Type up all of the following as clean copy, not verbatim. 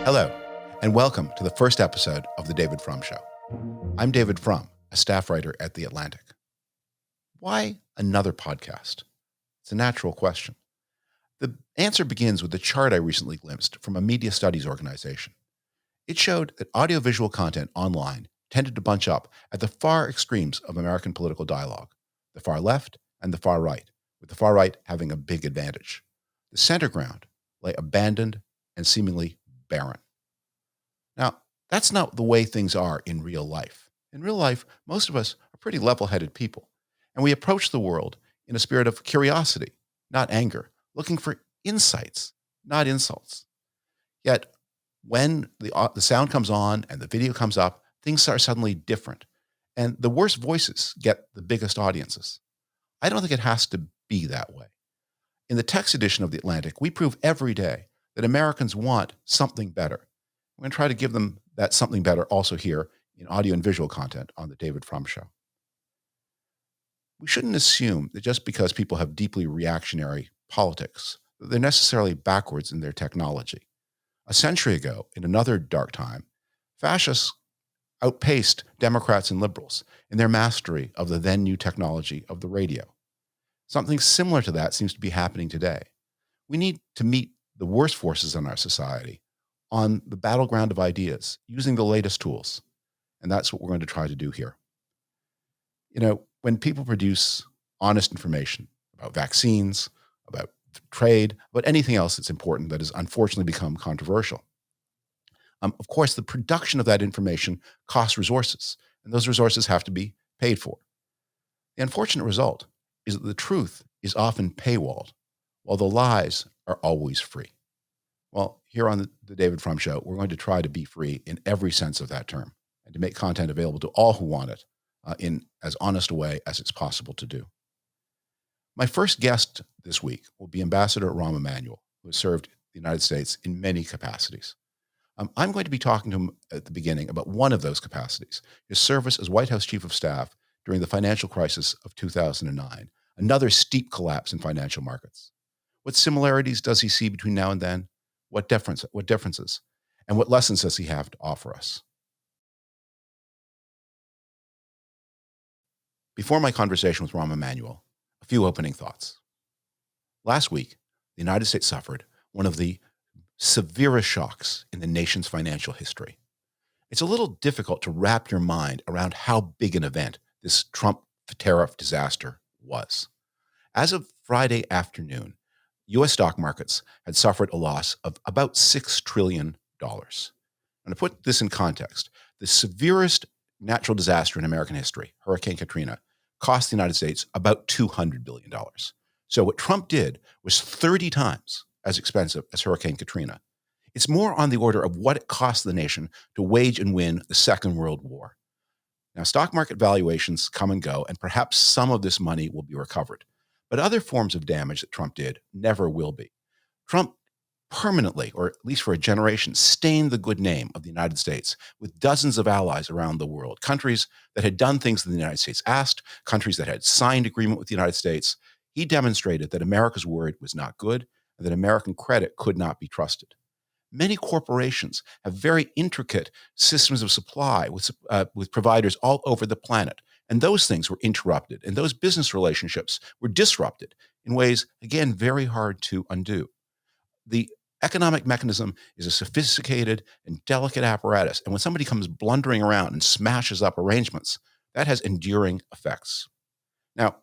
Hello, and welcome to the first episode of The David Frum Show. I'm David Frum, a staff writer at The Atlantic. Why another podcast? It's a natural question. The answer begins with a chart I recently glimpsed from a media studies organization. It showed that audiovisual content online tended to bunch up at the far extremes of American political dialogue, the far left and the far right, with the far right having a big advantage. The center ground lay abandoned and seemingly barren. Now, that's not the way things are in real life. In real life, most of us are pretty level-headed people, and we approach the world in a spirit of curiosity, not anger, looking for insights, not insults. Yet, when the sound comes on and the video comes up, things are suddenly different, and the worst voices get the biggest audiences. I don't think it has to be that way. In the text edition of The Atlantic, we prove every day that Americans want something better. We're going to try to give them that something better also here in audio and visual content on The David Frum Show. We shouldn't assume that just because people have deeply reactionary politics, that they're necessarily backwards in their technology. A century ago, in another dark time, fascists outpaced Democrats and liberals in their mastery of the then new technology of the radio. Something similar to that seems to be happening today. We need to meet the worst forces in our society on the battleground of ideas, using the latest tools. And that's what we're going to try to do here. You know, when people produce honest information about vaccines, about trade, about anything else that's important that has unfortunately become controversial, of course, the production of that information costs resources, and those resources have to be paid for. The unfortunate result is that the truth is often paywalled, while the lies are always free. Well, here on the David Frum Show, we're going to try to be free in every sense of that term and to make content available to all who want it in as honest a way as it's possible to do. My first guest this week will be Ambassador Rahm Emanuel, who has served the United States in many capacities. I'm going to be talking to him at the beginning about one of those capacities, his service as White House Chief of Staff during the financial crisis of 2009, another steep collapse in financial markets. What similarities does he see between now and then? What differences, and what lessons does he have to offer us? Before my conversation with Rahm Emanuel, a few opening thoughts. Last week, the United States suffered one of the severest shocks in the nation's financial history. It's a little difficult to wrap your mind around how big an event this Trump tariff disaster was. As of Friday afternoon, U.S. stock markets had suffered a loss of about $6 trillion. And to put this in context, the severest natural disaster in American history, Hurricane Katrina, cost the United States about $200 billion. So what Trump did was 30 times as expensive as Hurricane Katrina. It's more on the order of what it cost the nation to wage and win the Second World War. Now, stock market valuations come and go, and perhaps some of this money will be recovered. But other forms of damage that Trump did never will be. Trump permanently, or at least for a generation, stained the good name of the United States with dozens of allies around the world, countries that had done things that the United States asked, countries that had signed agreement with the United States. He demonstrated that America's word was not good and that American credit could not be trusted. Many corporations have very intricate systems of supply with providers all over the planet. And those things were interrupted, and those business relationships were disrupted in ways, again, very hard to undo. The economic mechanism is a sophisticated and delicate apparatus, and when somebody comes blundering around and smashes up arrangements, that has enduring effects. Now,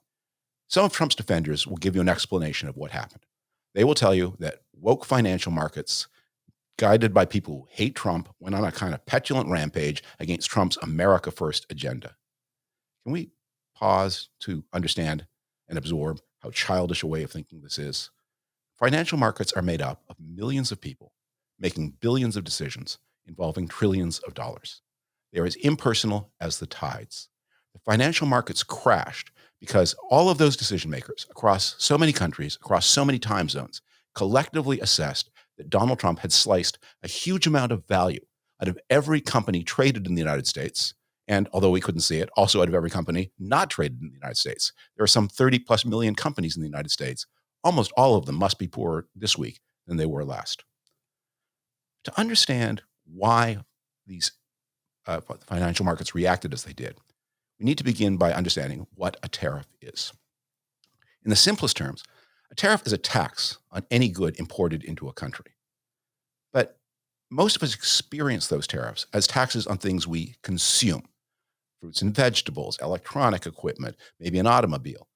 some of Trump's defenders will give you an explanation of what happened. They will tell you that woke financial markets, guided by people who hate Trump, went on a kind of petulant rampage against Trump's America First agenda. Can we pause to understand and absorb how childish a way of thinking this is? Financial markets are made up of millions of people making billions of decisions involving trillions of dollars. They are as impersonal as the tides. The financial markets crashed because all of those decision makers across so many countries, across so many time zones, collectively assessed that Donald Trump had sliced a huge amount of value out of every company traded in the United States And although we couldn't see it, also out of every company not traded in the United States. There are some 30 plus million companies in the United States. Almost all of them must be poorer this week than they were last. To understand why these financial markets reacted as they did, we need to begin by understanding what a tariff is. In the simplest terms, a tariff is a tax on any good imported into a country. But most of us experience those tariffs as taxes on things we consume: fruits and vegetables, electronic equipment, maybe an automobile.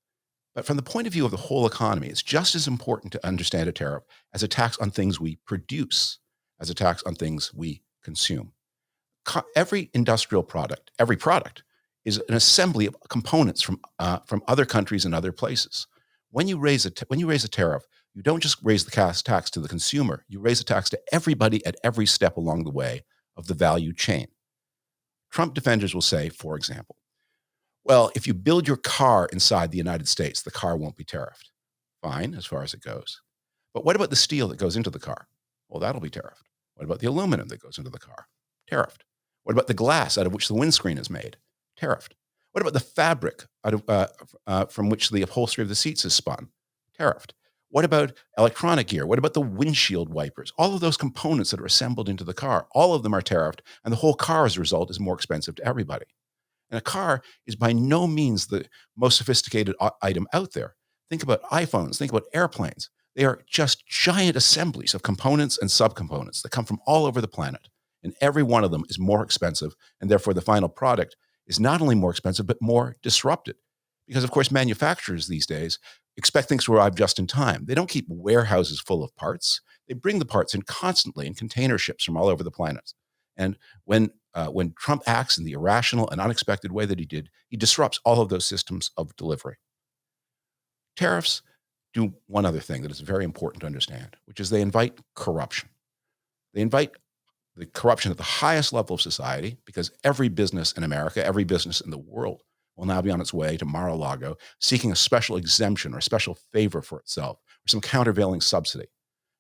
But from the point of view of the whole economy, it's just as important to understand a tariff as a tax on things we produce, as a tax on things we consume. Every industrial product, every product, is an assembly of components from other countries and other places. When you raise a tariff, you don't just raise the tax to the consumer, you raise the tax to everybody at every step along the way of the value chain. Trump defenders will say, for example, well, if you build your car inside the United States, the car won't be tariffed. Fine, as far as it goes. But what about the steel that goes into the car? Well, that'll be tariffed. What about the aluminum that goes into the car? Tariffed. What about the glass out of which the windscreen is made? Tariffed. What about the fabric from which the upholstery of the seats is spun? Tariffed. What about electronic gear? What about the windshield wipers? All of those components that are assembled into the car, all of them are tariffed, and the whole car as a result is more expensive to everybody. And a car is by no means the most sophisticated item out there. Think about iPhones, think about airplanes. They are just giant assemblies of components and subcomponents that come from all over the planet. And every one of them is more expensive, and therefore the final product is not only more expensive, but more disrupted. Because, of course, manufacturers these days expect things to arrive just in time. They don't keep warehouses full of parts. They bring the parts in constantly in container ships from all over the planet. And when Trump acts in the irrational and unexpected way that he did, he disrupts all of those systems of delivery. Tariffs do one other thing that is very important to understand, which is they invite corruption. They invite the corruption at the highest level of society, because every business in America, every business in the world will now be on its way to Mar-a-Lago seeking a special exemption or a special favor for itself or some countervailing subsidy.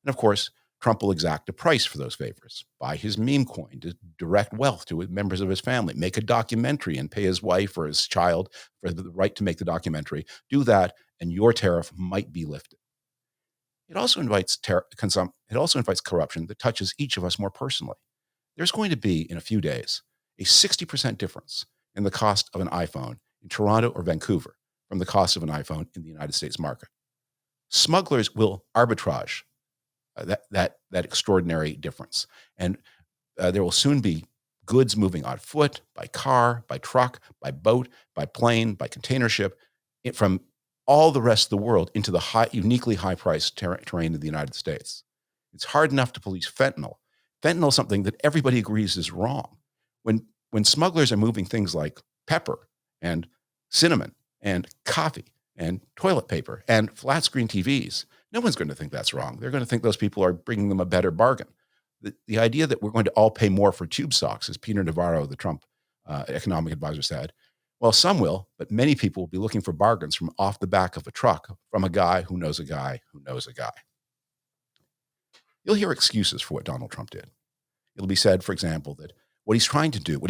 And of course, Trump will exact a price for those favors, buy his meme coin to direct wealth to members of his family, make a documentary and pay his wife or his child for the right to make the documentary. Do that, and your tariff might be lifted. It also invites corruption that touches each of us more personally. There's going to be, in a few days, a 60% difference in the cost of an iPhone in Toronto or Vancouver from the cost of an iPhone in the United States market. Smugglers will arbitrage that extraordinary difference. And there will soon be goods moving on foot, by car, by truck, by boat, by plane, by container ship, from all the rest of the world into the uniquely high-priced terrain of the United States. It's hard enough to police fentanyl. Fentanyl is something that everybody agrees is wrong. When smugglers are moving things like pepper and cinnamon and coffee and toilet paper and flat screen TVs, no one's going to think that's wrong. They're going to think those people are bringing them a better bargain. The idea that we're going to all pay more for tube socks, as Peter Navarro, the Trump economic advisor, said, well, some will, but many people will be looking for bargains from off the back of a truck from a guy who knows a guy who knows a guy. You'll hear excuses for what Donald Trump did. It'll be said, for example, that what he's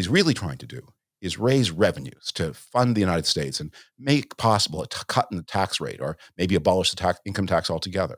really trying to do is raise revenues to fund the United States and make possible a cut in the tax rate, or maybe abolish the income tax altogether.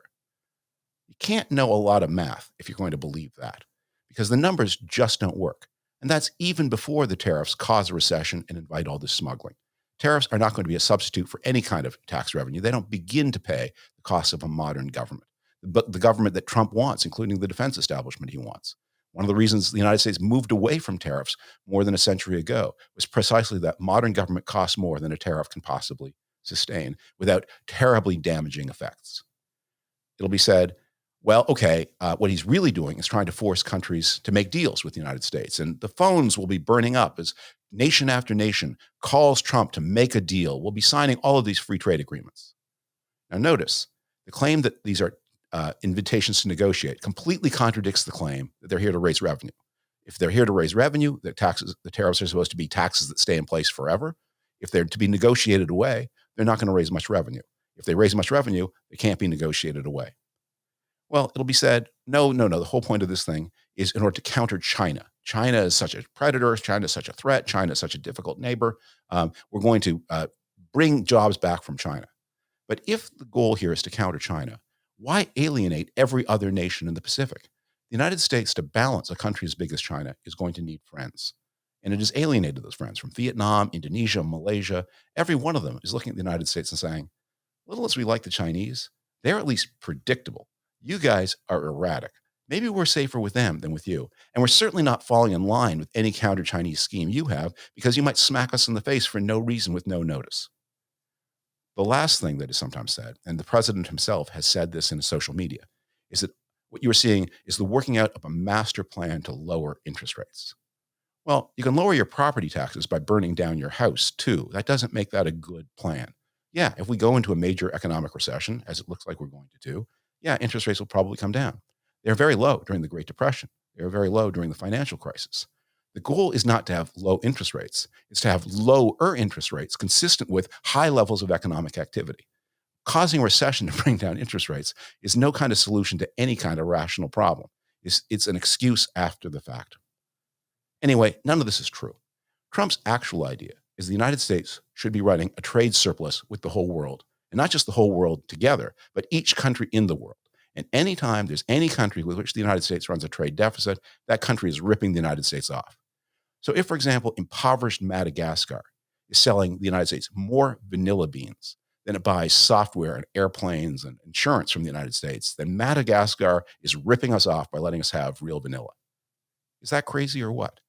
You can't know a lot of math if you're going to believe that, because the numbers just don't work. And that's even before the tariffs cause a recession and invite all this smuggling. Tariffs are not going to be a substitute for any kind of tax revenue. They don't begin to pay the cost of a modern government, but the government that Trump wants, including the defense establishment he wants. One of the reasons the United States moved away from tariffs more than a century ago was precisely that modern government costs more than a tariff can possibly sustain without terribly damaging effects. It'll be said, well, okay, what he's really doing is trying to force countries to make deals with the United States, and the phones will be burning up as nation after nation calls Trump to make a deal. We'll be signing all of these free trade agreements. Now notice, the claim that these are invitations to negotiate completely contradicts the claim that they're here to raise revenue. If they're here to raise revenue, the tariffs are supposed to be taxes that stay in place forever. If they're to be negotiated away, they're not going to raise much revenue. If they raise much revenue, they can't be negotiated away. Well, it'll be said, no. The whole point of this thing is in order to counter China. China is such a predator. China is such a threat. China is such a difficult neighbor. We're going to bring jobs back from China. But if the goal here is to counter China, why alienate every other nation in the Pacific? The United States, to balance a country as big as China, is going to need friends. And it has alienated those friends from Vietnam, Indonesia, Malaysia. Every one of them is looking at the United States and saying, little as we like the Chinese, they're at least predictable. You guys are erratic. Maybe we're safer with them than with you. And we're certainly not falling in line with any counter Chinese scheme you have because you might smack us in the face for no reason with no notice. The last thing that is sometimes said, and the president himself has said this in social media, is that what you're seeing is the working out of a master plan to lower interest rates. Well, you can lower your property taxes by burning down your house too. That doesn't make that a good plan. Yeah, if we go into a major economic recession, as it looks like we're going to do, yeah, interest rates will probably come down. They're very low during the Great Depression. They were very low during the financial crisis. The goal is not to have low interest rates. It's to have lower interest rates consistent with high levels of economic activity. Causing a recession to bring down interest rates is no kind of solution to any kind of rational problem. It's an excuse after the fact. Anyway, none of this is true. Trump's actual idea is the United States should be running a trade surplus with the whole world, and not just the whole world together, but each country in the world. And anytime there's any country with which the United States runs a trade deficit, that country is ripping the United States off. So if, for example, impoverished Madagascar is selling the United States more vanilla beans than it buys software and airplanes and insurance from the United States, then Madagascar is ripping us off by letting us have real vanilla. Is that crazy or what?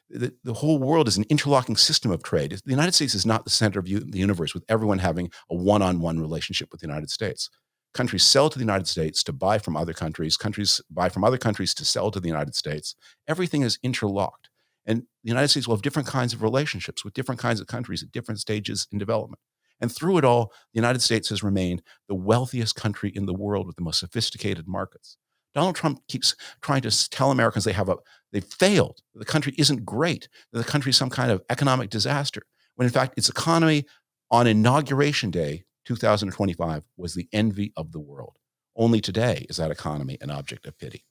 The whole world is an interlocking system of trade. The United States is not the center of the universe with everyone having a one-on-one relationship with the United States. Countries sell to the United States to buy from other countries. Countries buy from other countries to sell to the United States. Everything is interlocked. And the United States will have different kinds of relationships with different kinds of countries at different stages in development. And through it all, the United States has remained the wealthiest country in the world with the most sophisticated markets. Donald Trump keeps trying to tell Americans they've failed, that the country isn't great, that the country is some kind of economic disaster, when in fact its economy on Inauguration Day, 2025, was the envy of the world. Only today is that economy an object of pity.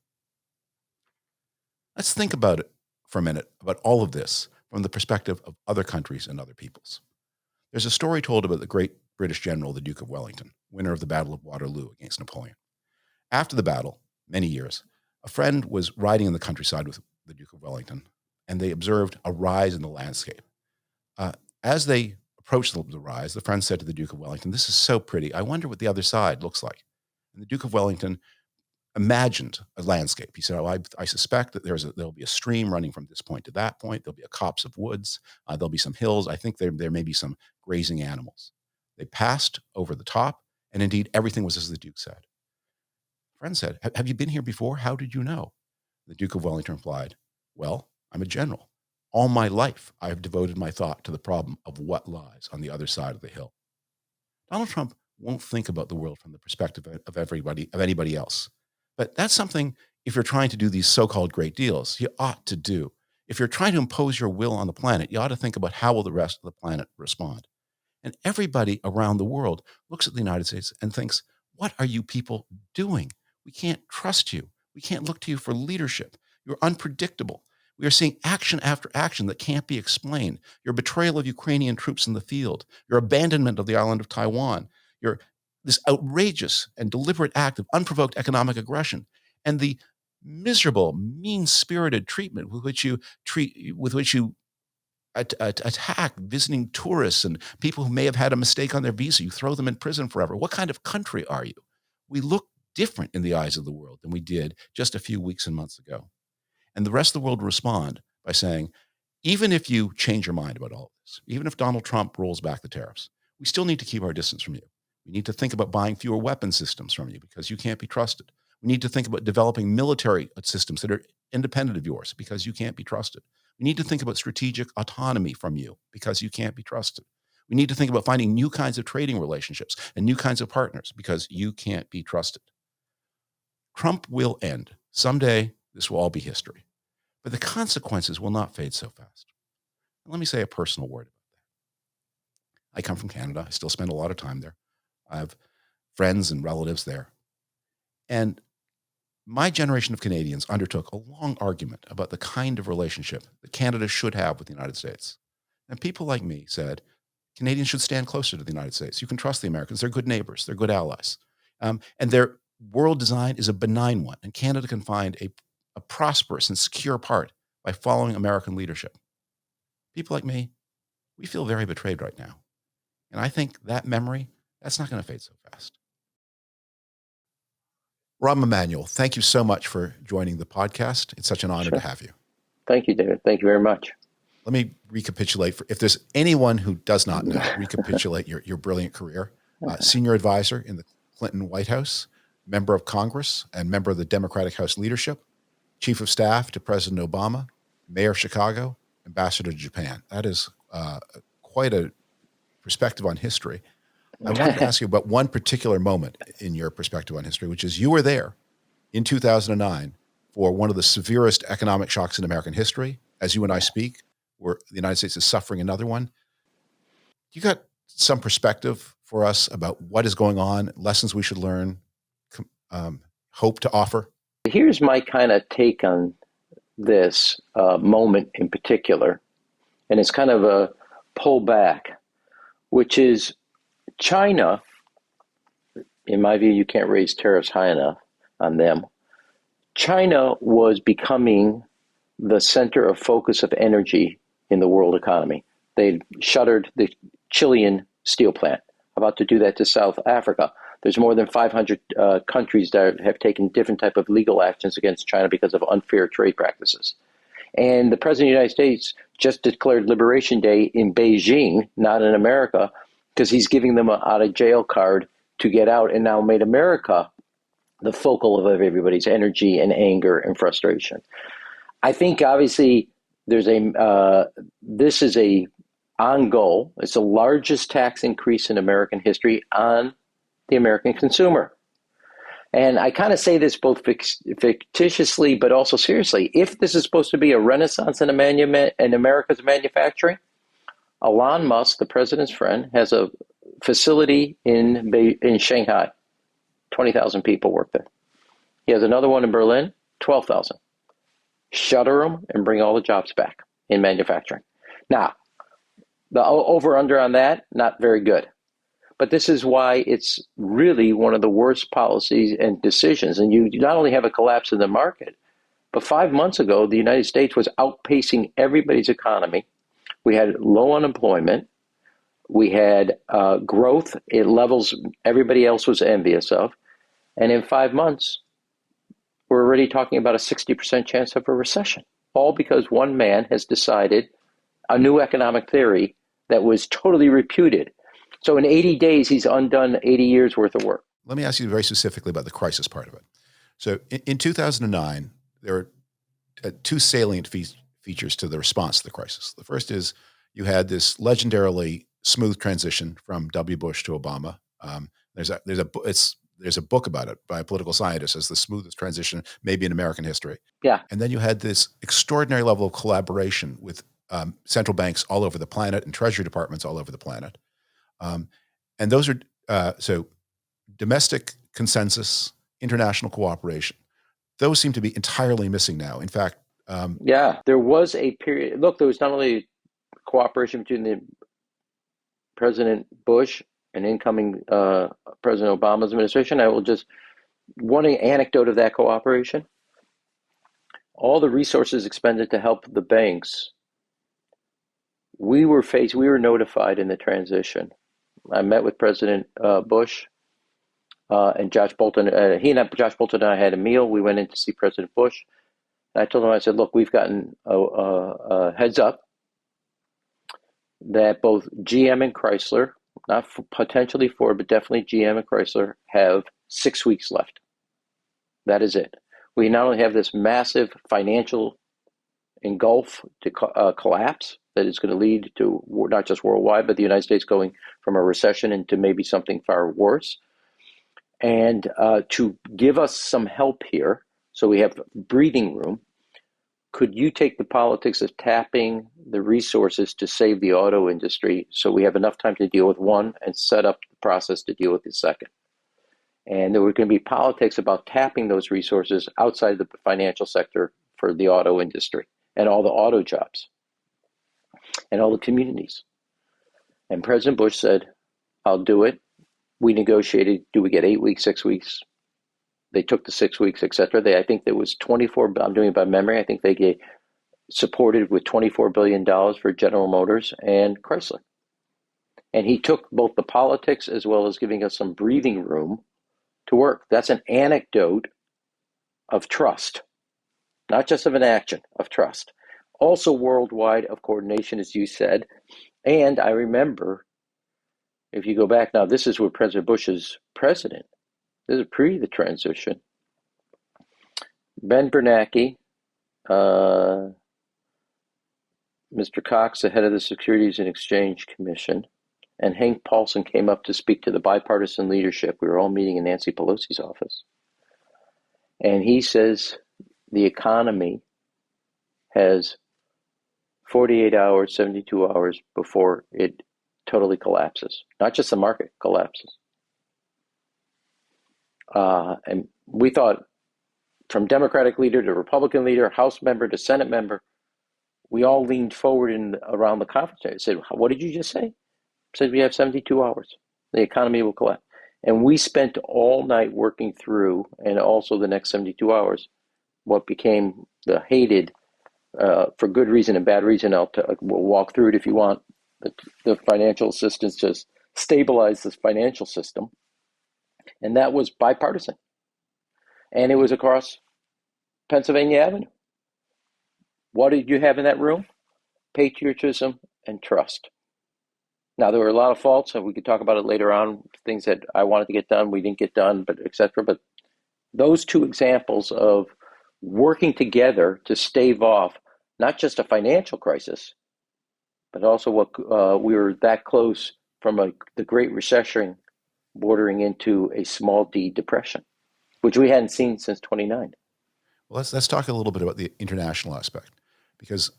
Let's think about it for a minute, about all of this from the perspective of other countries and other peoples. There's a story told about the great British general, the Duke of Wellington, winner of the Battle of Waterloo against Napoleon. After the battle, many years, a friend was riding in the countryside with the Duke of Wellington, and they observed a rise in the landscape. As they approached the rise, the friend said to the Duke of Wellington, "This is so pretty. I wonder what the other side looks like." And the Duke of Wellington imagined a landscape. He said, I suspect that there'll be a stream running from this point to that point. There'll be a copse of woods. There'll be some hills. I think there may be some grazing animals. They passed over the top, and indeed, everything was as the Duke said. Friend said, "Have you been here before? How did you know?" The Duke of Wellington replied, "Well, I'm a general. All my life, I have devoted my thought to the problem of what lies on the other side of the hill." Donald Trump won't think about the world from the perspective of anybody else. But that's something, if you're trying to do these so-called great deals, you ought to do. If you're trying to impose your will on the planet, you ought to think about how will the rest of the planet respond. And everybody around the world looks at the United States and thinks, what are you people doing? We can't trust you. We can't look to you for leadership. You're unpredictable. We are seeing action after action that can't be explained. Your betrayal of Ukrainian troops in the field, your abandonment of the island of Taiwan, this outrageous and deliberate act of unprovoked economic aggression, and the miserable, mean-spirited treatment with which you attack visiting tourists and people who may have had a mistake on their visa. You throw them in prison forever. What kind of country are you? We look different in the eyes of the world than we did just a few weeks and months ago. And the rest of the world will respond by saying, even if you change your mind about all of this, even if Donald Trump rolls back the tariffs, we still need to keep our distance from you. We need to think about buying fewer weapon systems from you because you can't be trusted. We need to think about developing military systems that are independent of yours because you can't be trusted. We need to think about strategic autonomy from you because you can't be trusted. We need to think about finding new kinds of trading relationships and new kinds of partners because you can't be trusted. Trump will end. Someday, this will all be history. But the consequences will not fade so fast. And let me say a personal word about that. I come from Canada. I still spend a lot of time there. I have friends and relatives there. And My generation of Canadians undertook a long argument about the kind of relationship that Canada should have with the United States. And people like me said, Canadians should stand closer to the United States. You can trust the Americans. They're good neighbors. They're good allies. And their world design is a benign one. And Canada can find a prosperous and secure part by following American leadership. People like me, we feel very betrayed right now. And I think that memory, that's not going to fade so fast. Rahm Emanuel, thank you so much for joining the podcast. It's such an honor to have you. Thank you, David. Thank you very much. Let me recapitulate. If there's anyone who does not know, recapitulate your brilliant career. Senior advisor in the Clinton White House, member of Congress and member of the Democratic House leadership, chief of staff to President Obama, mayor of Chicago, ambassador to Japan. That is quite a perspective on history. I wanted to ask you about one particular moment in your perspective on history, which is you were there in 2009 for one of the severest economic shocks in American history. As you and I speak, where the United States is suffering another one. You got some perspective for us about what is going on, lessons we should learn, hope to offer? Here's my kind of take on this moment in particular, and it's kind of a pullback, which is China. In my view, you can't raise tariffs high enough on them. China was becoming the center of focus of energy in the world economy. They shuttered the Chilean steel plant, about to do that to South Africa. There's more than 500 countries that have taken different type of legal actions against China because of unfair trade practices. And the President of the United States just declared Liberation Day in Beijing, not in America, because he's giving them an out-of-jail card to get out, and now made America the focal of everybody's energy and anger and frustration. I think obviously there's this is a on goal. It's the largest tax increase in American history on the American consumer. And I kind of say this both fictitiously, but also seriously. If this is supposed to be a renaissance in America's manufacturing, Elon Musk, the president's friend, has a facility in Shanghai. 20,000 people work there. He has another one in Berlin, 12,000. Shutter them and bring all the jobs back in manufacturing. Now, the over-under on that, not very good. But this is why it's really one of the worst policies and decisions. And you not only have a collapse in the market, but 5 months ago, the United States was outpacing everybody's economy. We had low unemployment. We had growth at levels everybody else was envious of. And in 5 months, we're already talking about a 60% chance of a recession, all because one man has decided a new economic theory that was totally reputed. So in 80 days, he's undone 80 years worth of work. Let me ask you very specifically about the crisis part of it. So in 2009, there were two salient features to the response to the crisis. The first is you had this legendarily smooth transition from W. Bush to Obama. There's a book about it by a political scientist as the smoothest transition maybe in American history. Yeah. And then you had this extraordinary level of collaboration with central banks all over the planet and treasury departments all over the planet. And those are, so domestic consensus, international cooperation, those seem to be entirely missing now. In fact, there was a period. Look, there was not only cooperation between the President Bush and incoming President Obama's administration. I will just, one anecdote of that cooperation. All the resources expended to help the banks, we were notified in the transition. I met with President Bush and Josh Bolton. Josh Bolton and I had a meal. We went in to see President Bush. And I told him, I said, look, we've gotten a heads up that both GM and Chrysler, not potentially Ford, but definitely GM and Chrysler, have 6 weeks left. That is it. We not only have this massive financial engulf to collapse that is going to lead to not just worldwide, but the United States going from a recession into maybe something far worse. And to give us some help here, so we have breathing room, could you take the politics of tapping the resources to save the auto industry so we have enough time to deal with one and set up the process to deal with the second? And there were going to be politics about tapping those resources outside the financial sector for the auto industry and all the auto jobs and all the communities. And President Bush said, I'll do it. We negotiated, do we get 8 weeks, 6 weeks? They took the 6 weeks, etc. I think there was 24, I'm doing it by memory, I think they supported with $24 billion for General Motors and Chrysler. And he took both the politics as well as giving us some breathing room to work. That's an anecdote of trust, not just of an action, of trust. Also worldwide of coordination, as you said. And I remember, if you go back now, this is where President Bush is president. This is pre the transition. Ben Bernanke, Mr. Cox, the head of the Securities and Exchange Commission, and Hank Paulson came up to speak to the bipartisan leadership. We were all meeting in Nancy Pelosi's office. And he says the economy has 48 hours, 72 hours before it totally collapses. Not just the market collapses. And we thought, from Democratic leader to Republican leader, House member to Senate member, we all leaned forward around the conference. I said, what did you just say? I said, we have 72 hours. The economy will collapse. And we spent all night working through, and also the next 72 hours, what became the hated, for good reason and bad reason, we'll walk through it if you want, the financial assistance to stabilize this financial system. And that was bipartisan. And it was across Pennsylvania Avenue. What did you have in that room? Patriotism and trust. Now, there were a lot of faults, and we could talk about it later on, things that I wanted to get done, we didn't get done, but et cetera. But those two examples of working together to stave off not just a financial crisis, but also what we were that close from the Great Recession bordering into a small D depression, which we hadn't seen since 29. Well, let's talk a little bit about the international aspect, because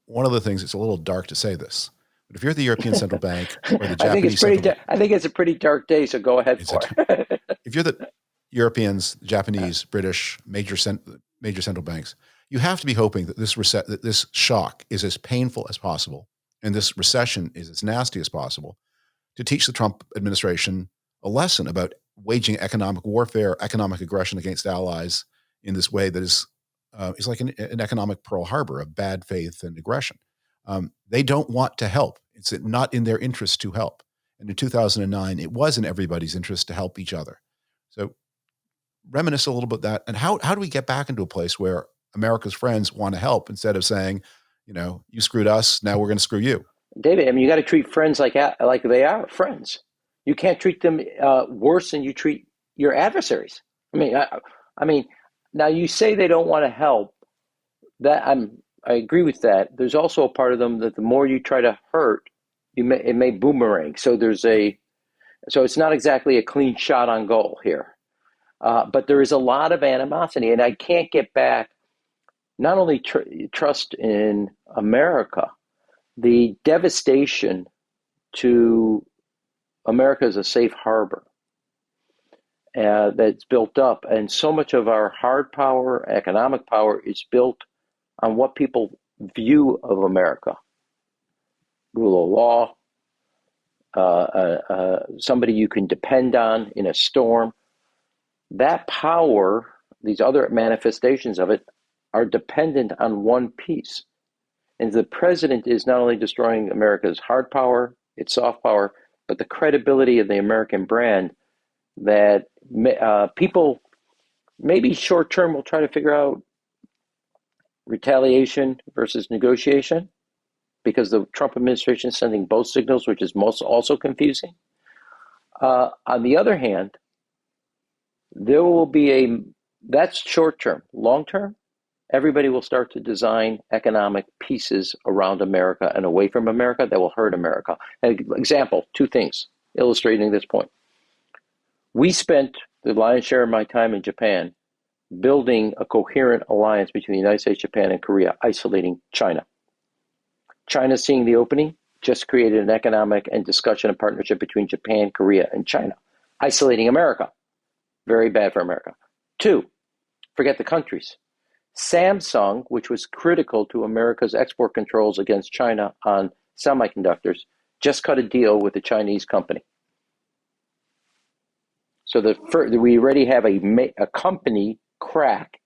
one of the things, it's a little dark to say this, but if you're the European Central Bank or the Japanese Central Bank, I think it's a pretty dark day, so go ahead for it. If you're the Europeans, Japanese, British, major central banks, you have to be hoping that this shock is as painful as possible and this recession is as nasty as possible to teach the Trump administration a lesson about waging economic warfare, economic aggression against allies in this way that is like an economic Pearl Harbor of bad faith and aggression. They don't want to help. It's not in their interest to help. And in 2009, it was in everybody's interest to help each other. So reminisce a little bit that, and how do we get back into a place where America's friends want to help instead of saying, you screwed us, now we're going to screw you? David, I mean, you got to treat friends like they are friends. You can't treat them worse than you treat your adversaries. I mean, now you say they don't want to help. I agree with that. There's also a part of them that the more you try to hurt, it may boomerang. So so it's not exactly a clean shot on goal here. But there is a lot of animosity, and I can't get back not only trust in America, the devastation to America as a safe harbor that's built up. And so much of our hard power, economic power is built on what people view of America. Rule of law, somebody you can depend on in a storm. That power, these other manifestations of it, are dependent on one piece. And the president is not only destroying America's hard power, its soft power, but the credibility of the American brand that people maybe short term will try to figure out retaliation versus negotiation, because the Trump administration is sending both signals, which is also confusing. On the other hand, there will be that's short term. Long term, everybody will start to design economic pieces around America and away from America that will hurt America. An example, two things illustrating this point. We spent the lion's share of my time in Japan building a coherent alliance between the United States, Japan, and Korea, isolating China. China, seeing the opening, just created an economic and discussion and partnership between Japan, Korea, and China, isolating America. Very bad for America. Two, forget the countries. Samsung, which was critical to America's export controls against China on semiconductors, just cut a deal with a Chinese company. So we already have a company crack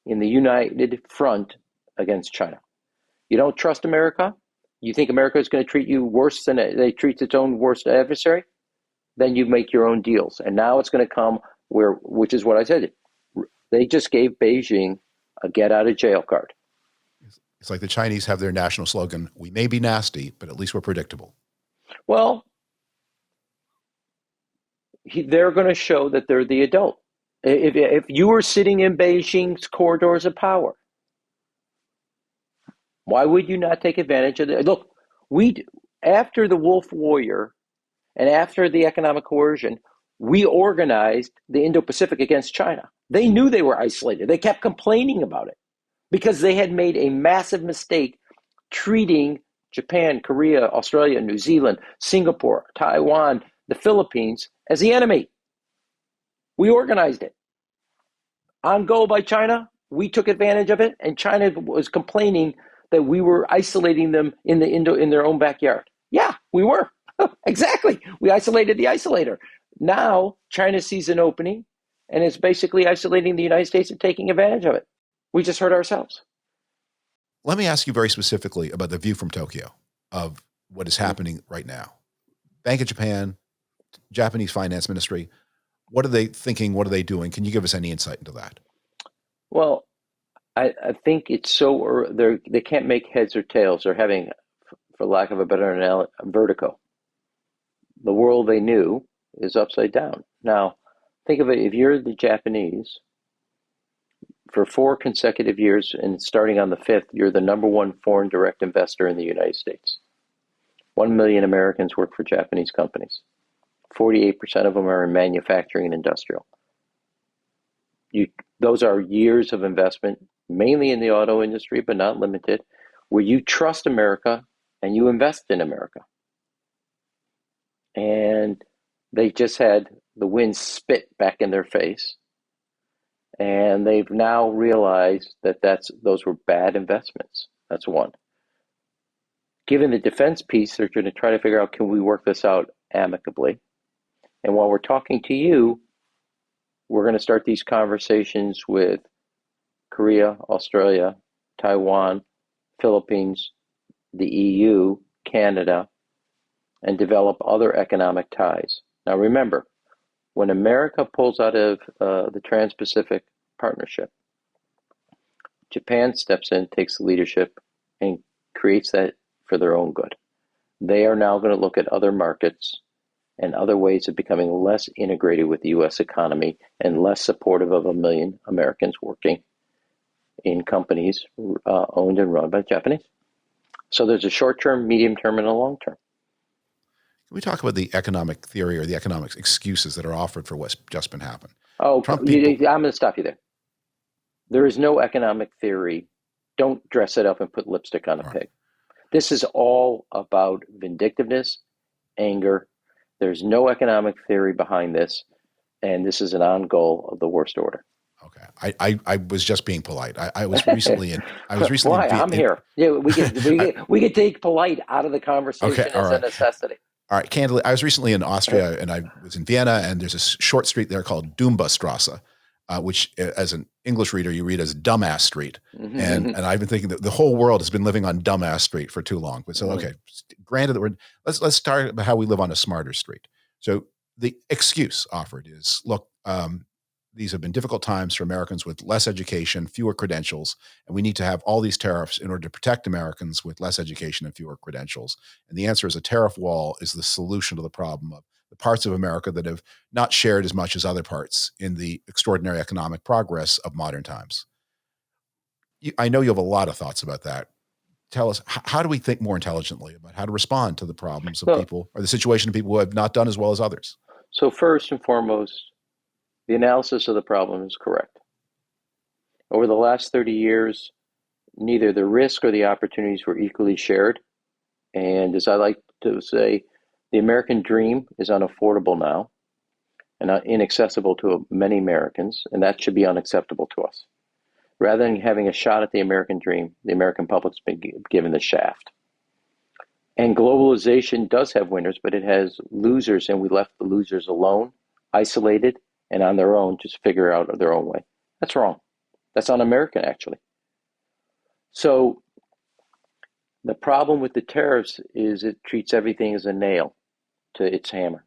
in the united front against China. You don't trust America? You think America is going to treat you worse than they treat its own worst adversary? Then you make your own deals. And now it's going to come which is what I said. They just gave Beijing a get out of jail card. It's like the Chinese have their national slogan, we may be nasty, but at least we're predictable. Well, they're going to show that they're the adult. If you were sitting in Beijing's corridors of power, why would you not take advantage of it? Look, after the Wolf Warrior and after the economic coercion, we organized the Indo-Pacific against China. They knew they were isolated. They kept complaining about it because they had made a massive mistake treating Japan, Korea, Australia, New Zealand, Singapore, Taiwan, the Philippines as the enemy. We organized it. On go by China, we took advantage of it, and China was complaining that we were isolating them in their own backyard. Yeah, we were. Exactly. We isolated the isolator. Now China sees an opening and is basically isolating the United States and taking advantage of it. We just hurt ourselves. Let me ask you very specifically about the view from Tokyo of what is happening right now. Bank of Japan, Japanese Finance Ministry, what are they thinking? What are they doing? Can you give us any insight into that? Well, I think it's they can't make heads or tails. They're having, for lack of a better analogy, vertigo. The world they knew is upside down. Now, think of it, if you're the Japanese, for 4 consecutive years and starting on the 5th, you're the number one foreign direct investor in the United States. 1 million Americans work for Japanese companies. 48% of them are in manufacturing and industrial. Those are years of investment, mainly in the auto industry, but not limited, where you trust America and you invest in America. And they just had the wind spit back in their face. And they've now realized that those were bad investments. That's one. Given the defense piece, they're going to try to figure out, can we work this out amicably? And while we're talking to you, we're going to start these conversations with Korea, Australia, Taiwan, Philippines, the EU, Canada, and develop other economic ties. Now remember, when America pulls out of the Trans-Pacific Partnership, Japan steps in, takes the leadership, and creates that for their own good. They are now going to look at other markets and other ways of becoming less integrated with the U.S. economy and less supportive of 1 million Americans working in companies owned and run by Japanese. So there's a short-term, medium-term, and a long-term. Can we talk about the economic theory or the economic excuses that are offered for what's just been happened? I'm going to stop you there. There is no economic theory. Don't dress it up and put lipstick on a pig. This is all about vindictiveness, anger. There's no economic theory behind this, and this is an on goal of the worst order. Okay, I was just being polite. I was recently in. Why? I'm here. Yeah, we could take polite out of the conversation as a necessity. All right, candidly, I was recently in Austria, and I was in Vienna, and there's a short street there called Dumba-Strasse, which, as an English reader, you read as Dumbass Street. Mm-hmm. And I've been thinking that the whole world has been living on Dumbass Street for too long. But so, okay, granted that let's start about how we live on a smarter street. So the excuse offered is, look, these have been difficult times for Americans with less education, fewer credentials, and we need to have all these tariffs in order to protect Americans with less education and fewer credentials. And the answer is a tariff wall is the solution to the problem of the parts of America that have not shared as much as other parts in the extraordinary economic progress of modern times. I know you have a lot of thoughts about that. Tell us, how do we think more intelligently about how to respond to the problems of people or the situation of people who have not done as well as others? So first and foremost, the analysis of the problem is correct. Over the last 30 years, neither the risk or the opportunities were equally shared. And as I like to say, the American dream is unaffordable now. and inaccessible to many Americans, and that should be unacceptable to us. Rather than having a shot at the American dream, the American public's been given the shaft. And globalization does have winners, but it has losers, and we left the losers alone, isolated, and on their own, just figure out their own way. That's wrong. That's un-American, actually. So the problem with the tariffs is it treats everything as a nail to its hammer.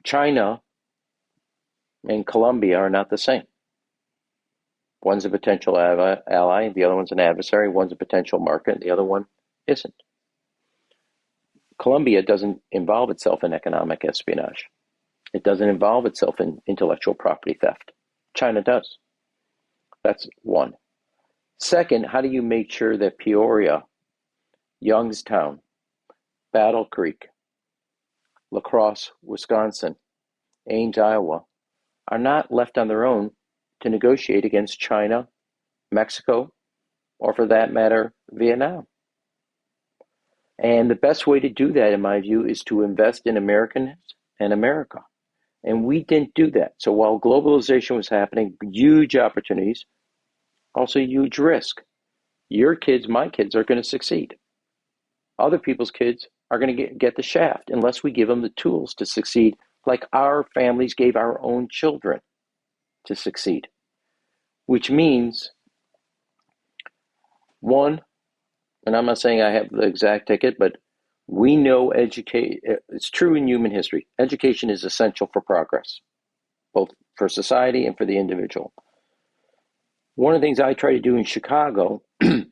China and Colombia are not the same. One's a potential ally, the other one's an adversary, one's a potential market, the other one isn't. Colombia doesn't involve itself in economic espionage. It doesn't involve itself in intellectual property theft. China does. That's one. Second, how do you make sure that Peoria, Youngstown, Battle Creek, La Crosse, Wisconsin, Ames, Iowa, are not left on their own to negotiate against China, Mexico, or for that matter, Vietnam? And the best way to do that, in my view, is to invest in Americans and America. And we didn't do that. So while globalization was happening, huge opportunities, also huge risk. Your kids, my kids, are going to succeed. Other people's kids are going to get the shaft unless we give them the tools to succeed, like our families gave our own children to succeed. Which means, one, and I'm not saying I have the exact ticket, but we know it's true in human history. Education is essential for progress, both for society and for the individual. One of the things I try to do in Chicago, we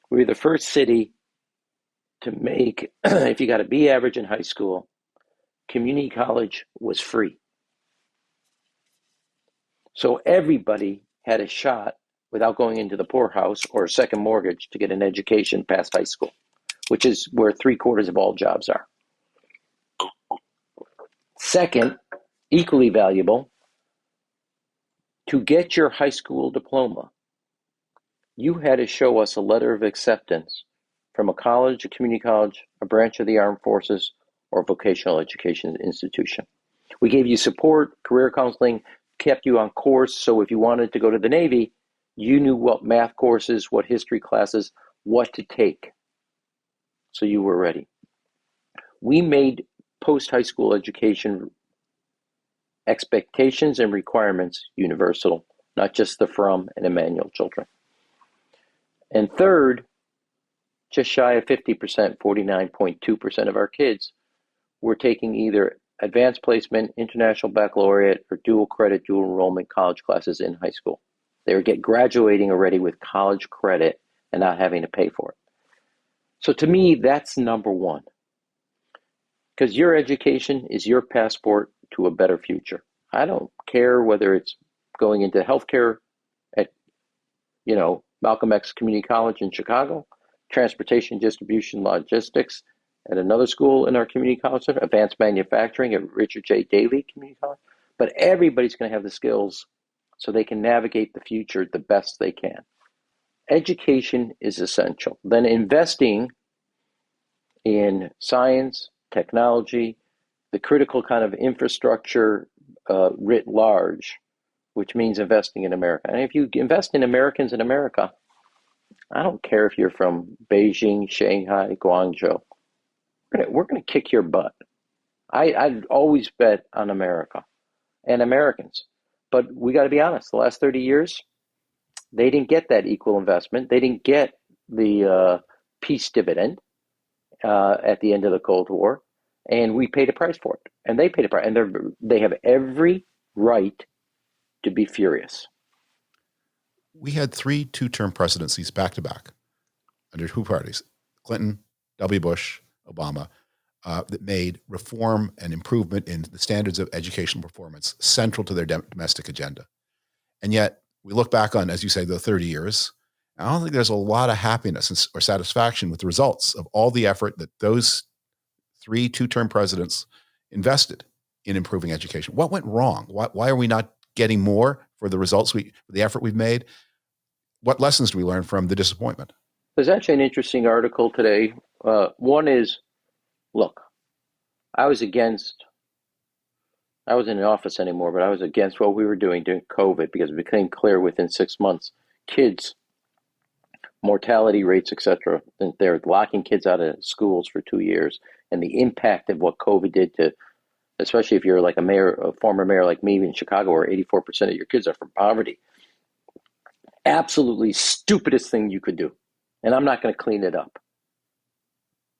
were the first city to make, if you got a B average in high school, community college was free. So everybody had a shot without going into the poorhouse or a second mortgage to get an education past high school, which is where 3/4 of all jobs are. Second, equally valuable, to get your high school diploma, you had to show us a letter of acceptance from a college, a community college, a branch of the armed forces, or vocational education institution. We gave you support, career counseling, kept you on course, so if you wanted to go to the Navy, you knew what math courses, what history classes, what to take, so you were ready. We made post-high school education expectations and requirements universal, not just the Frum and Emanuel children. And third, just shy of 50%, 49.2% of our kids were taking either advanced placement, international baccalaureate, or dual credit, dual enrollment college classes in high school. They were graduating already with college credit and not having to pay for it. So to me, that's number one. Because your education is your passport to a better future. I don't care whether it's going into healthcare at, Malcolm X Community College in Chicago, transportation, distribution, logistics at another school in our community college center, advanced manufacturing at Richard J. Daley Community College. But everybody's going to have the skills so they can navigate the future the best they can. Education is essential. Then investing in science, technology, the critical kind of infrastructure writ large, which means investing in America. And if you invest in Americans in America, I don't care if you're from Beijing, Shanghai, Guangzhou, we're going to kick your butt. I'd always bet on America and Americans. But we got to be honest, the last 30 years, they didn't get that equal investment. They didn't get the peace dividend at the end of the Cold War. And we paid a price for it. And they paid a price. And they have every right to be furious. We had 3 two-term presidencies back-to-back under 2 parties, Clinton, W. Bush, Obama, that made reform and improvement in the standards of educational performance central to their domestic agenda. And yet, we look back on, as you say, the 30 years, I don't think there's a lot of happiness or satisfaction with the results of all the effort that those 3 two-term presidents invested in improving education. What went wrong? Why are we not getting more for the results, for the effort we've made? What lessons do we learn from the disappointment? There's actually an interesting article today. One is, look, I was against I wasn't in office anymore, but I was against what we were doing during COVID because it became clear within 6 months, kids, mortality rates, etc. They're locking kids out of schools for 2 years, and the impact of what COVID did to, especially if you're like a former mayor like me in Chicago, where 84% of your kids are from poverty. Absolutely stupidest thing you could do. And I'm not going to clean it up.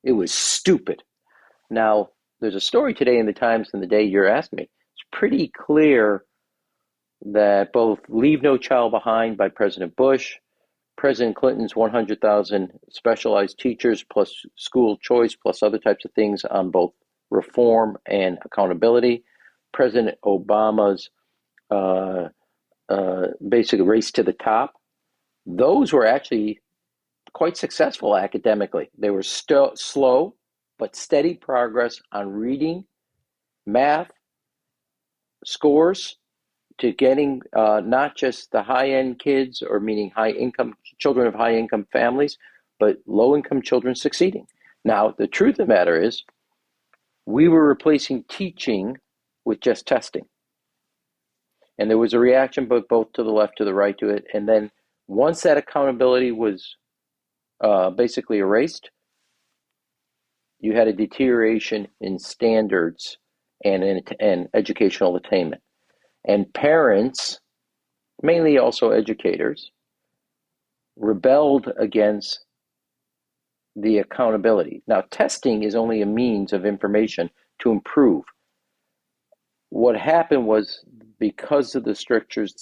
It was stupid. Now, there's a story today in the Times and the day you're asking me. It's pretty clear that both Leave No Child Behind by President Bush, President Clinton's 100,000 specialized teachers plus school choice plus other types of things on both reform and accountability, President Obama's basic race to the top, those were actually quite successful academically. They were still slow but steady progress on reading, math, scores, to getting not just the high-end kids, or meaning high-income children of high-income families, but low-income children succeeding. Now, the truth of the matter is, we were replacing teaching with just testing. And there was a reaction both to the left, to the right to it. And then once that accountability was basically erased, you had a deterioration in standards and in educational attainment. And parents, mainly also educators, rebelled against the accountability. Now, testing is only a means of information to improve. What happened was, because of the strictures,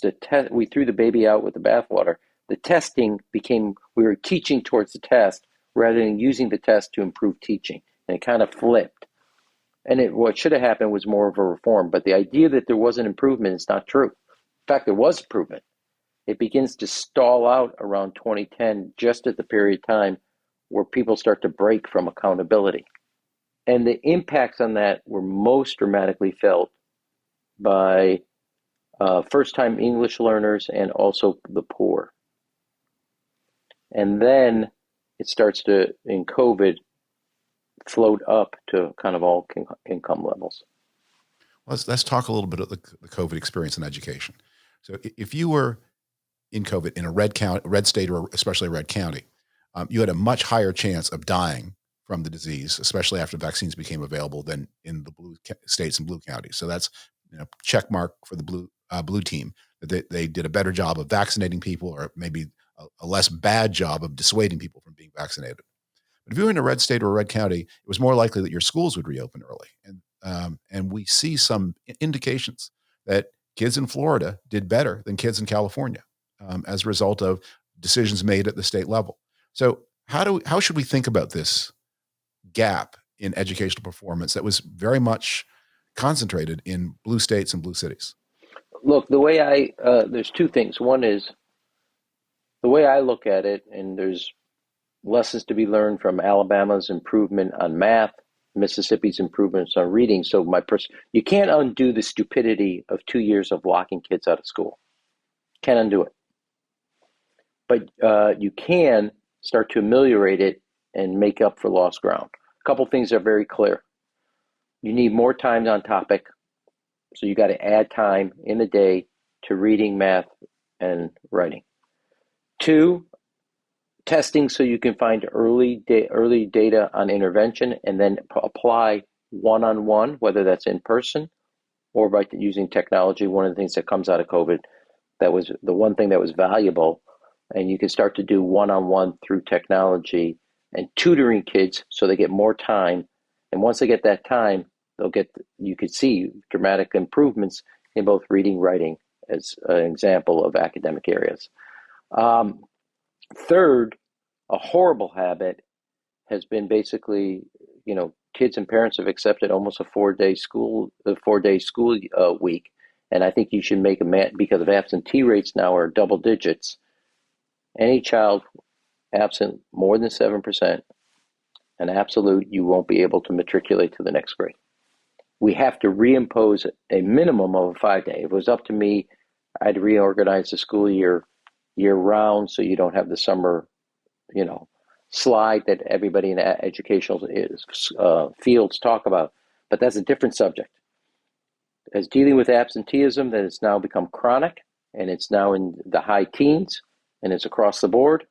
we threw the baby out with the bathwater. The testing became, we were teaching towards the test rather than using the test to improve teaching. And it kind of flipped. And what should have happened was more of a reform. But the idea that there wasn't improvement is not true. In fact, there was improvement. It begins to stall out around 2010, just at the period of time where people start to break from accountability. And the impacts on that were most dramatically felt by first-time English learners and also the poor. And then it starts to, in COVID, float up to kind of all income levels. Let's talk a little bit of the COVID experience in education. So if you were in COVID in a red state, or especially a red county, you had a much higher chance of dying from the disease, especially after vaccines became available, than in the blue states and blue counties. So that's, check mark for the blue team, that they did a better job of vaccinating people, or maybe a less bad job of dissuading people from being vaccinated. But if you were in a red state or a red county, it was more likely that your schools would reopen early. And we see some indications that kids in Florida did better than kids in California as a result of decisions made at the state level. So how should we think about this gap in educational performance that was very much concentrated in blue states and blue cities? Look, the way there's two things. One is the way I look at it, and there's lessons to be learned from Alabama's improvement on math, Mississippi's improvements on reading. So you can't undo the stupidity of 2 years of locking kids out of school. Can't undo it. But you can start to ameliorate it and make up for lost ground. A couple things are very clear. You need more time on topic. So you got to add time in the day to reading, math, and writing. 2, testing, so you can find early data on intervention and then apply one-on-one, whether that's in person or by using technology. One of the things that comes out of COVID, that was the one thing that was valuable, and you can start to do one-on-one through technology and tutoring kids so they get more time. And once they get that time, you could see dramatic improvements in both reading, writing, as an example of academic areas. Third, a horrible habit has been basically, kids and parents have accepted almost a 4-day school week. And I think you should make because of absentee rates now are double digits. Any child absent more than 7%, an absolute, you won't be able to matriculate to the next grade. We have to reimpose a minimum of a 5-day. If it was up to me, I'd reorganize the school year round, so you don't have the summer, slide that everybody in educational fields talk about. But that's a different subject. as dealing with absenteeism that has now become chronic, and it's now in the high teens, and it's across the board.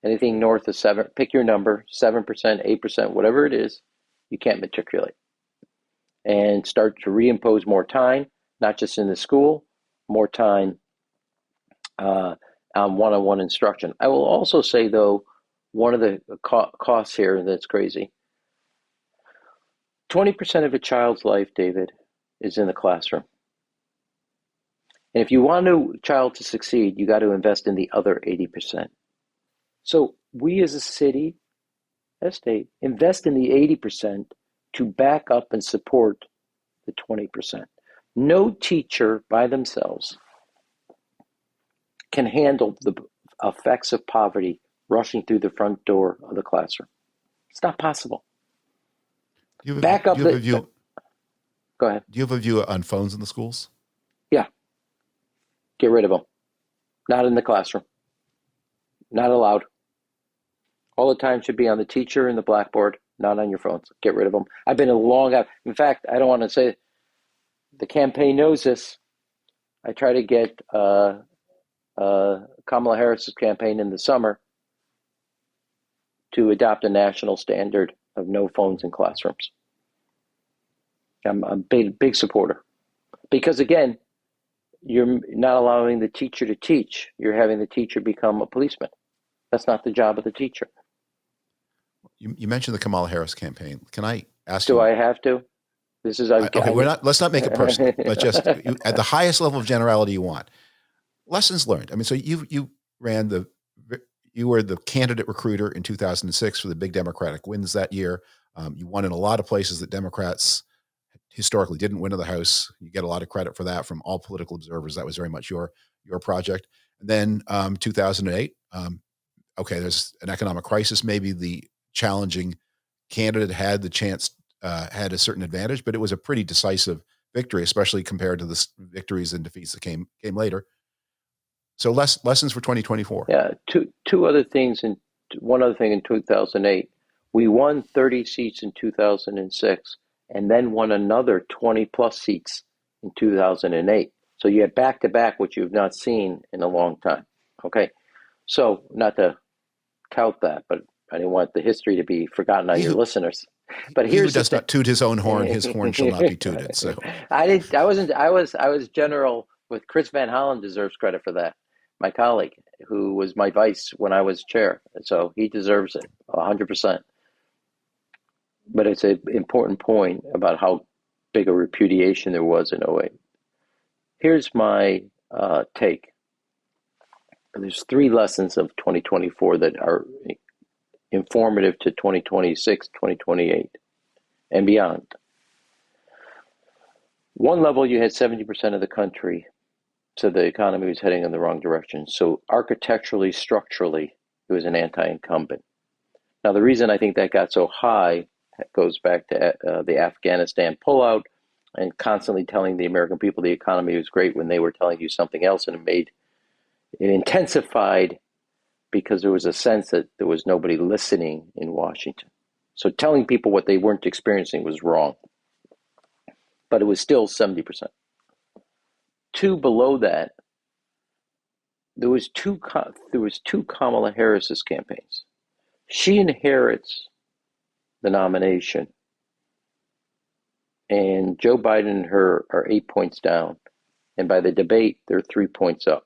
Anything north of 7, pick your number, 7%, 8%, whatever it is, you can't matriculate. And start to reimpose more time, not just in the school, more time on one-on-one instruction. I will also say, though, one of the costs here that's crazy, 20% of a child's life, David, is in the classroom. And if you want a child to succeed, you got to invest in the other 80%. So we as a city, as a state, invest in the 80% to back up and support the 20%. No teacher by themselves can handle the effects of poverty rushing through the front door of the classroom. It's not possible. Go ahead. Do you have a view on phones in the schools? Yeah. Get rid of them. Not in the classroom. Not allowed. All the time should be on the teacher and the blackboard, not on your phones. Get rid of them. I've been in fact, I don't want to say, the campaign knows this. I try to get Kamala Harris's campaign in the summer to adopt a national standard of no phones in classrooms. I'm a big supporter. Because again, you're not allowing the teacher to teach. You're having the teacher become a policeman. That's not the job of the teacher. You mentioned the Kamala Harris campaign. Can I ask you? Do I have to? This is okay. Let's not make it personal, but just at the highest level of generality you want. Lessons learned. I mean, so you were the candidate recruiter in 2006 for the big Democratic wins that year. You won in a lot of places that Democrats historically didn't win in the House. You get a lot of credit for that from all political observers. That was very much your project. And then 2008. Okay, there's an economic crisis. Maybe the challenging candidate had the chance, had a certain advantage, but it was a pretty decisive victory, especially compared to the victories and defeats that came later. So lessons for 2024. Yeah, two other things, and one other thing in 2008. We won 30 seats in 2006, and then won another 20 plus seats in 2008. So you had back to back, which you've not seen in a long time. Okay, so not to tout that, but I didn't want the history to be forgotten on your listeners. But he who does not toot his own horn, his horn shall not be tooted. So I was general with Chris Van Hollen deserves credit for that. My colleague, who was my vice when I was chair. So he deserves it 100%. But it's an important point about how big a repudiation there was in 2008. Here's my take. There's 3 lessons of 2024 that are informative to 2026, 2028, and beyond. One level, you had 70% of the country, so the economy was heading in the wrong direction. So architecturally, structurally, it was an anti-incumbent. Now, the reason I think that got so high goes back to the Afghanistan pullout and constantly telling the American people the economy was great when they were telling you something else, and it intensified because there was a sense that there was nobody listening in Washington. So telling people what they weren't experiencing was wrong. But it was still 70%. 2 below that, there was two Kamala Harris's campaigns. She inherits the nomination, and Joe Biden and her are 8 points down, and by the debate, they're 3 points up.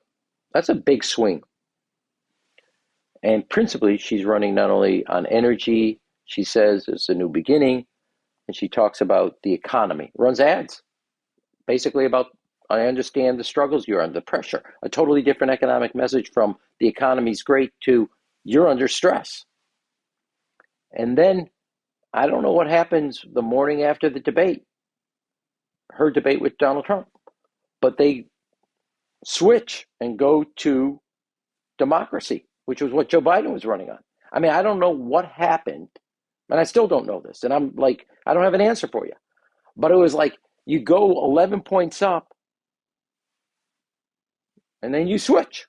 That's a big swing. And principally, she's running not only on energy, she says it's a new beginning, and she talks about the economy. Runs ads, basically about, I understand the struggles you're under, pressure. A totally different economic message from the economy's great to you're under stress. And then, I don't know what happens the morning after the debate, her debate with Donald Trump, but they switch and go to democracy, which was what Joe Biden was running on. I mean, I don't know what happened, and I still don't know this, and I'm like, I don't have an answer for you. But it was like, you go 11 points up, and then you switch.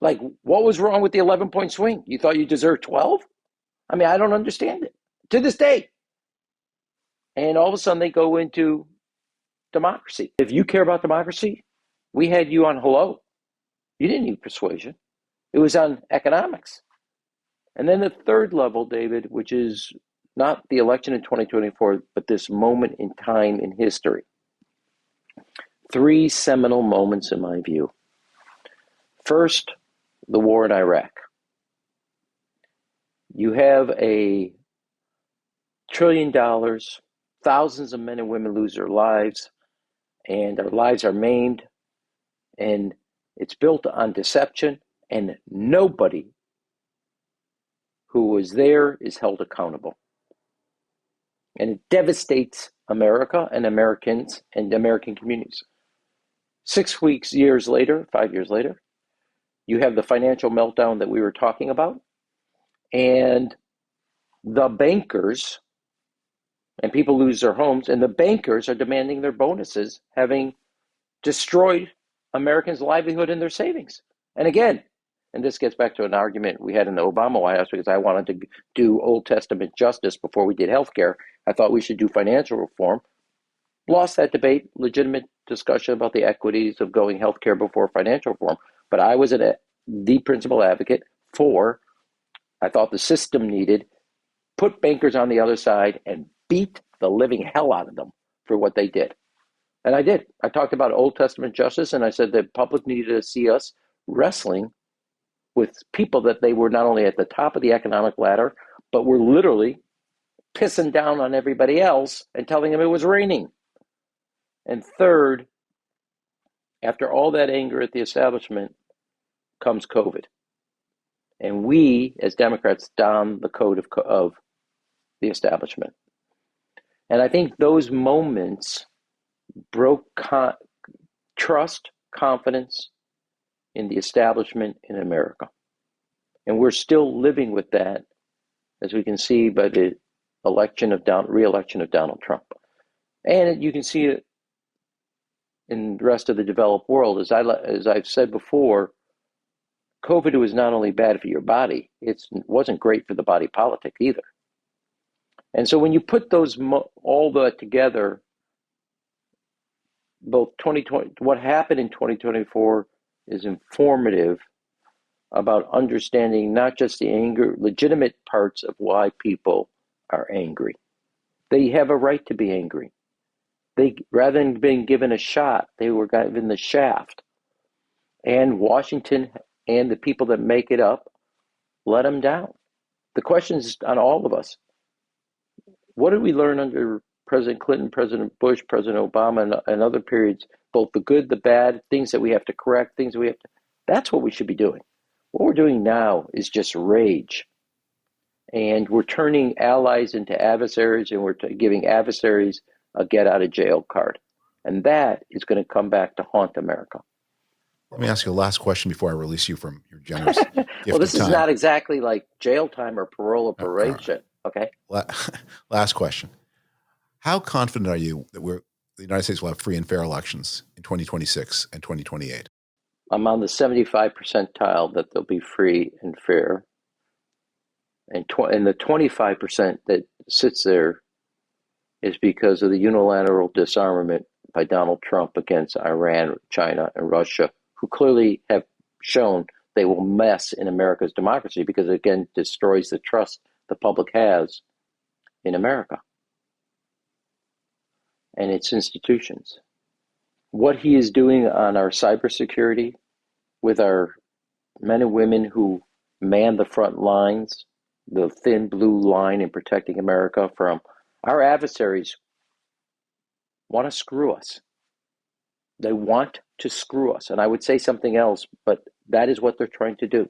Like, what was wrong with the 11-point swing? You thought you deserved 12? I mean, I don't understand it to this day. And all of a sudden, they go into democracy. If you care about democracy, we had you on hello. You didn't need persuasion. It was on economics. And then the third level, David, which is not the election in 2024, but this moment in time in history. Three seminal moments in my view. First, the war in Iraq. You have $1 trillion, thousands of men and women lose their lives, and their lives are maimed, and it's built on deception, and nobody who was there is held accountable. And it devastates America and Americans and American communities. 6 years later, 5 years later, you have the financial meltdown that we were talking about, and the bankers, and people lose their homes, and the bankers are demanding their bonuses, having destroyed Americans' livelihood and their savings. And again, and this gets back to an argument we had in the Obama White House, because I wanted to do Old Testament justice before we did healthcare. I thought we should do financial reform. Lost that debate, legitimate discussion about the equities of going healthcare before financial reform. But I was the principal advocate for, I thought the system needed, put bankers on the other side and beat the living hell out of them for what they did. And I did. I talked about Old Testament justice, and I said the public needed to see us wrestling with people that they were not only at the top of the economic ladder, but were literally pissing down on everybody else and telling them it was raining. And third, after all that anger at the establishment comes COVID. And we, as Democrats, don the coat of the establishment. And I think those moments broke trust, confidence in the establishment in America. And we're still living with that, as we can see by the re-election of Donald Trump. And you can see it in the rest of the developed world. As I've said before, COVID was not only bad for your body, it wasn't great for the body politic either. And so when you put all that together, both 2020, what happened in 2024 is informative about understanding not just the legitimate parts of why people are angry. They have a right to be angry. Rather than being given a shot, they were given the shaft. And Washington and the people that make it up let them down. The question is on all of us. What did we learn under President Clinton, President Bush, President Obama, and other periods, both the good, the bad, things that we have to correct, things that we have to... That's what we should be doing. What we're doing now is just rage. And we're turning allies into adversaries, and we're giving adversaries a get-out-of-jail card. And that is going to come back to haunt America. Let me ask you a last question before I release you from your generous gift Well, this of time. is not exactly like jail time or parole or probation, okay? Last question. How confident are you that the United States will have free and fair elections in 2026 and 2028? I'm on the 75 percentile that they'll be free and fair. And the 25% that sits there is because of the unilateral disarmament by Donald Trump against Iran, China, and Russia, who clearly have shown they will mess in America's democracy because it, again, destroys the trust the public has in America and its institutions. What he is doing on our cybersecurity with our men and women who man the front lines, the thin blue line in protecting America from our adversaries, want to screw us. They want to screw us. And I would say something else, but that is what they're trying to do.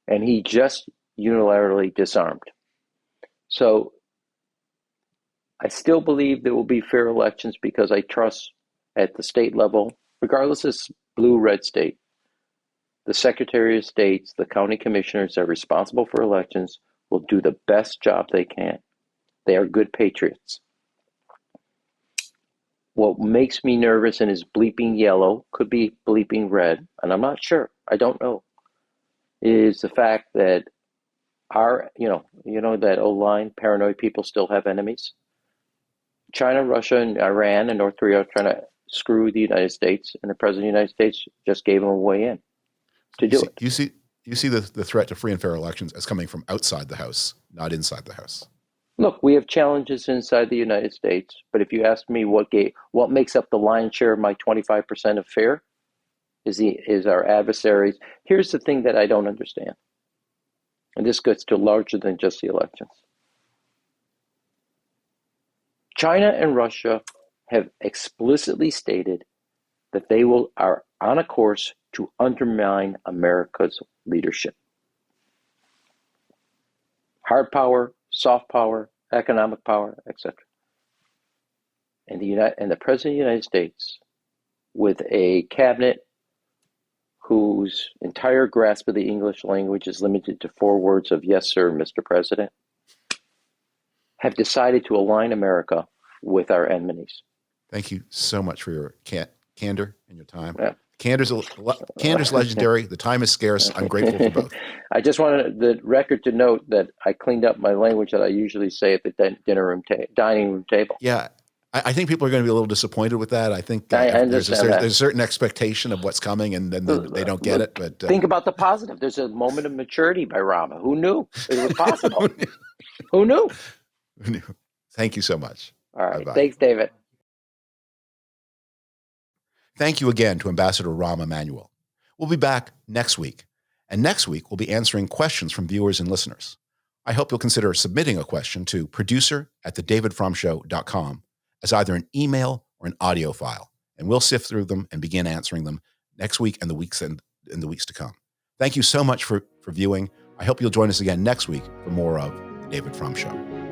And he just unilaterally disarmed. So I still believe there will be fair elections because I trust at the state level, regardless of blue, red state, the Secretary of States, the county commissioners that are responsible for elections will do the best job they can. They are good patriots. What makes me nervous and is bleeping yellow, could be bleeping red, and I'm not sure, I don't know, is the fact that that old line, paranoid people still have enemies. China, Russia, and Iran and North Korea are trying to screw the United States, and the president of the United States just gave them a way in to do it. You see the threat to free and fair elections as coming from outside the House, not inside the House. Look, we have challenges inside the United States, but if you ask me what makes up the lion's share of my 25% of fair is our adversaries. Here's the thing that I don't understand, and this gets to larger than just the elections. China and Russia have explicitly stated that they are on a course to undermine America's leadership. Hard power, soft power, economic power, etc. And the President of the United States, with a cabinet whose entire grasp of the English language is limited to 4 words of "Yes, sir, Mr. President," have decided to align America with our enemies. Thank you so much for your candor and your time. Yeah. Candor's legendary. The time is scarce. I'm grateful for both. I just wanted the record to note that I cleaned up my language that I usually say at the dining room table. Yeah, I think people are going to be a little disappointed with that. I think there's a certain expectation of what's coming, and then they don't get it. But think about the positive. There's a moment of maturity by Rahm. Who knew it was possible? Who knew? Thank you so much. All right. Bye-bye. Thanks, David. Thank you again to Ambassador Rahm Emanuel. We'll be back next week. And next week, we'll be answering questions from viewers and listeners. I hope you'll consider submitting a question to producer@thedavidfrumshow.com as either an email or an audio file. And we'll sift through them and begin answering them next week and the weeks to come. Thank you so much for viewing. I hope you'll join us again next week for more of The David Frum Show.